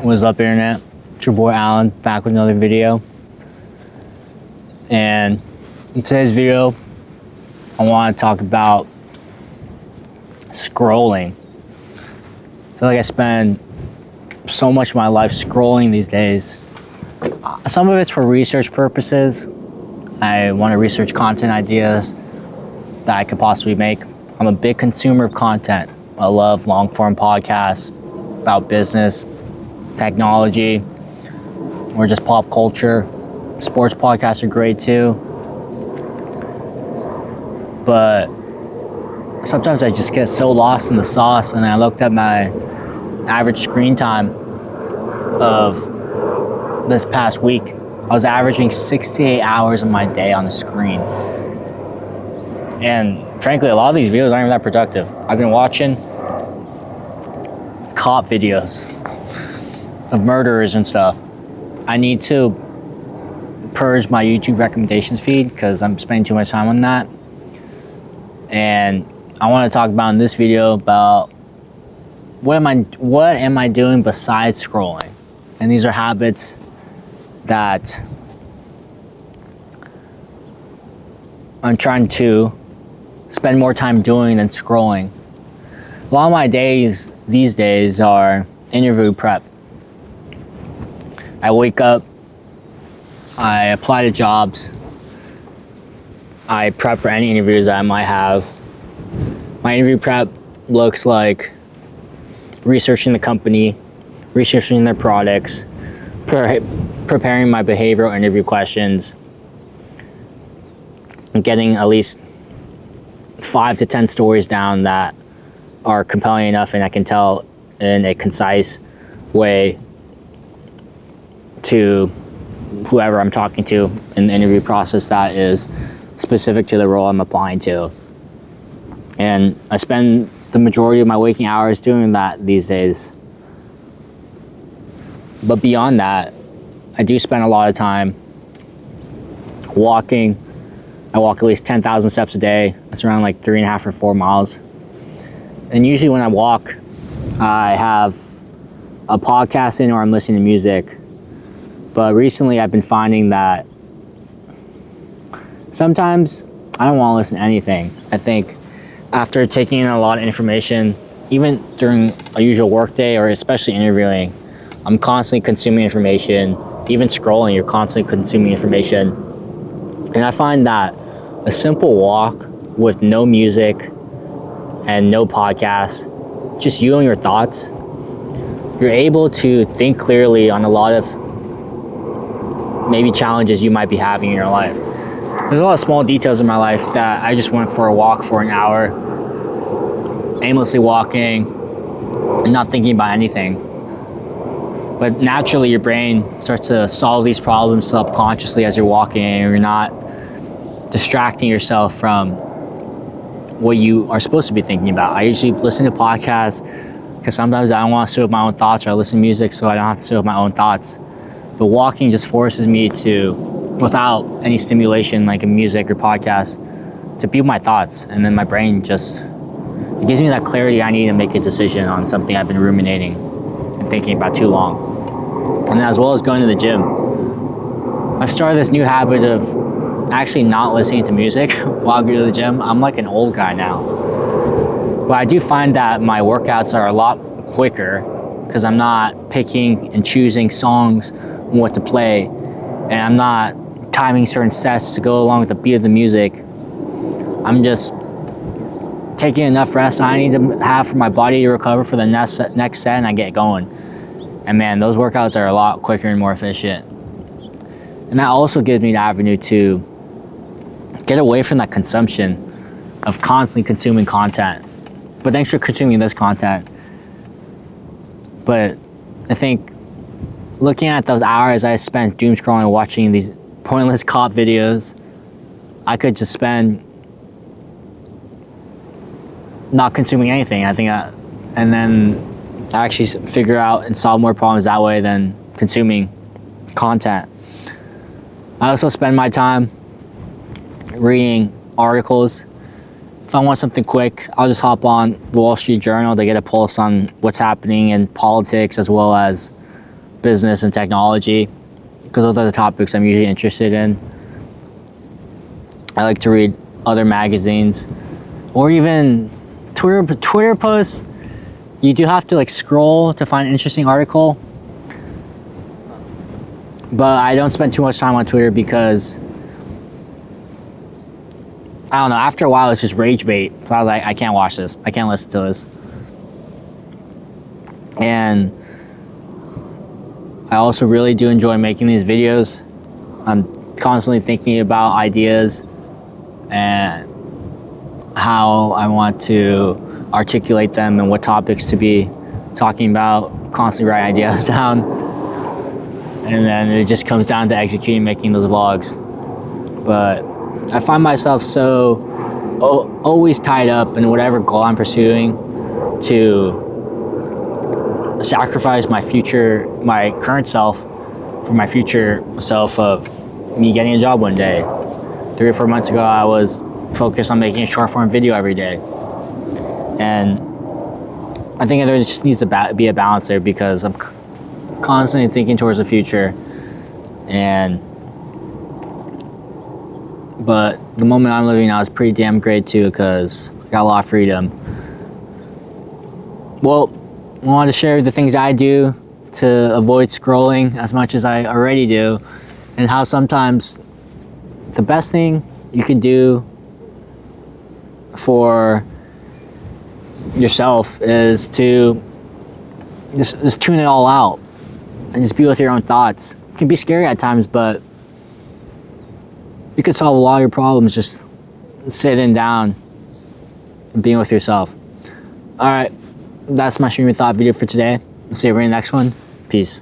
What's up, internet? It's your boy Alan, back with another video. And in today's video, I want to talk about scrolling. I feel like I spend so much of my life scrolling these days. Some of it's for research purposes. I want to research content ideas that I could possibly make. I'm a big consumer of content. I love long-form podcasts about business, technology, or just pop culture. Sports podcasts are great too. But sometimes I just get so lost in the sauce, and I looked at my average screen time of this past week. I was averaging 6 to 8 hours of my day on the screen. And frankly, a lot of these videos aren't even that productive. I've been watching cop videos of murderers and stuff. I need to purge my YouTube recommendations feed because I'm spending too much time on that. And I want to talk about in this video about what am I doing besides scrolling. And these are habits that I'm trying to spend more time doing than scrolling. A lot of my days these days are interview prep. I wake up, I apply to jobs, I prep for any interviews that I might have. My interview prep looks like researching the company, researching their products, preparing my behavioral interview questions, and getting at least 5 to 10 stories down that are compelling enough and I can tell in a concise way to whoever I'm talking to in the interview process that is specific to the role I'm applying to. And I spend the majority of my waking hours doing that these days. But beyond that, I do spend a lot of time walking. I walk at least 10,000 steps a day. That's around like 3.5 or 4 miles. And usually when I walk, I have a podcast in or I'm listening to music. But recently I've been finding that sometimes I don't want to listen to anything. I think after taking in a lot of information, even during a usual work day or especially interviewing, I'm constantly consuming information. Even scrolling, you're constantly consuming information. And I find that a simple walk with no music and no podcast, just you and your thoughts, you're able to think clearly on a lot of maybe challenges you might be having in your life. There's a lot of small details in my life that I just went for a walk for an hour, aimlessly walking and not thinking about anything. But naturally your brain starts to solve these problems subconsciously as you're walking, and you're not distracting yourself from what you are supposed to be thinking about. I usually listen to podcasts because sometimes I don't want to sit with my own thoughts, or I listen to music so I don't have to sit with my own thoughts. But walking just forces me to, without any stimulation like a music or podcast, to be with my thoughts. And then my brain just, it gives me that clarity I need to make a decision on something I've been ruminating and thinking about too long. And as well as going to the gym. I've started this new habit of actually not listening to music while I go to the gym. I'm like an old guy now. But I do find that my workouts are a lot quicker because I'm not picking and choosing songs and what to play, and I'm not timing certain sets to go along with the beat of the music. I'm just taking enough rest I need to have for my body to recover for the next set, and I get going. And man, those workouts are a lot quicker and more efficient. And that also gives me the avenue to get away from that consumption of constantly consuming content. But thanks for consuming this content. But I think looking at those hours I spent doom scrolling, watching these pointless cop videos, I could just spend not consuming anything. I think and then I actually figure out and solve more problems that way than consuming content. I also spend my time reading articles. If I want something quick, I'll just hop on the Wall Street Journal to get a pulse on what's happening in politics as well as business and technology, because those are the topics I'm usually interested in. I like to read other magazines, or even Twitter posts. You do have to like scroll to find an interesting article, but I don't spend too much time on Twitter because I don't know, after a while it's just rage bait. So I was like, I can't watch this, I can't listen to this. And I also really do enjoy making these videos. I'm constantly thinking about ideas and how I want to articulate them and what topics to be talking about. Constantly write ideas down, and then it just comes down to executing, making those vlogs. But I find myself so always tied up in whatever goal I'm pursuing to sacrifice my current self for my future self of me getting a job one day. 3 or 4 months ago, I was focused on making a short form video every day. And I think there just needs to be a balance there, because I'm constantly thinking towards the future. But the moment I'm living now is pretty damn great too, because I got a lot of freedom. Well, I wanted to share the things I do to avoid scrolling as much as I already do, and how sometimes the best thing you can do for yourself is to just tune it all out and just be with your own thoughts. It can be scary at times, but you could solve a lot of your problems just sitting down and being with yourself. All right, that's my stream of thought video for today. I'll see you in the next one. Peace.